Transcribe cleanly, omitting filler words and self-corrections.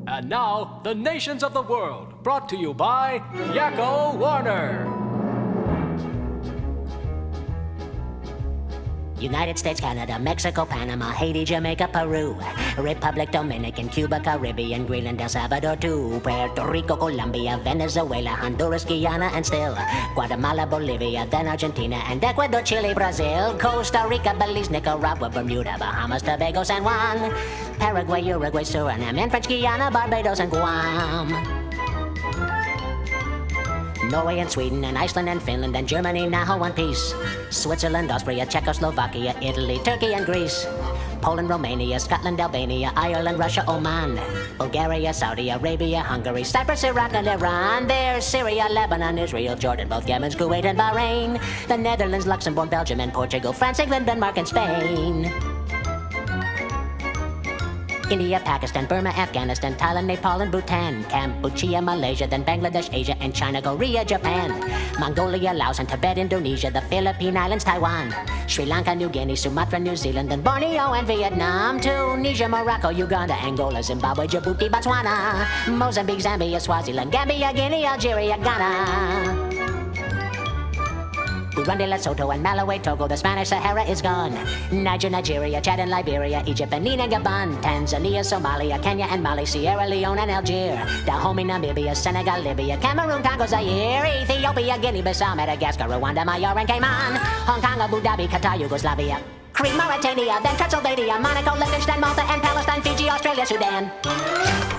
And now, the nations of the world, brought to you by Yakko Warner. United States, Canada, Mexico, Panama, Haiti, Jamaica, Peru, Republic Dominican, Cuba, Caribbean, Greenland, El Salvador, too, Puerto Rico, Colombia, Venezuela, Honduras, Guyana, and still Guatemala, Bolivia, then Argentina, and Ecuador, Chile, Brazil, Costa Rica, Belize, Nicaragua, Bermuda, Bahamas, Tobago, San Juan, Paraguay, Uruguay, Suriname, and French Guiana, Barbados, and Guam. Norway and Sweden and Iceland and Finland and Germany now one piece. Switzerland, Austria, Czechoslovakia, Italy, Turkey and Greece. Poland, Romania, Scotland, Albania, Ireland, Russia, Oman. Bulgaria, Saudi Arabia, Hungary, Cyprus, Iraq and Iran. There's Syria, Lebanon, Israel, Jordan, both Yemen, Kuwait and Bahrain. The Netherlands, Luxembourg, Belgium and Portugal, France, England, Denmark and Spain. India, Pakistan, Burma, Afghanistan, Thailand, Nepal, and Bhutan, Cambodia, Malaysia, then Bangladesh, Asia, and China, Korea, Japan, Mongolia, Laos, and Tibet, Indonesia, the Philippine Islands, Taiwan, Sri Lanka, New Guinea, Sumatra, New Zealand, then Borneo and Vietnam, Tunisia, Morocco, Uganda, Angola, Zimbabwe, Djibouti, Botswana, Mozambique, Zambia, Swaziland, Gambia, Guinea, Algeria, Ghana. Burundi, Lesotho, and Malawi, Togo, the Spanish Sahara is gone. Niger, Nigeria, Chad and Liberia, Egypt, Benin and Gabon, Tanzania, Somalia, Kenya and Mali, Sierra Leone and Algier, Dahomey, Namibia, Senegal, Libya, Cameroon, Congo, Zaire, Ethiopia, Guinea-Bissau, Madagascar, Rwanda, Majorca and Cayman, Hong Kong, Abu Dhabi, Qatar, Yugoslavia, Crete, Mauritania, then Transylvania, Monaco, Liechtenstein, Malta and Palestine, Fiji, Australia, Sudan.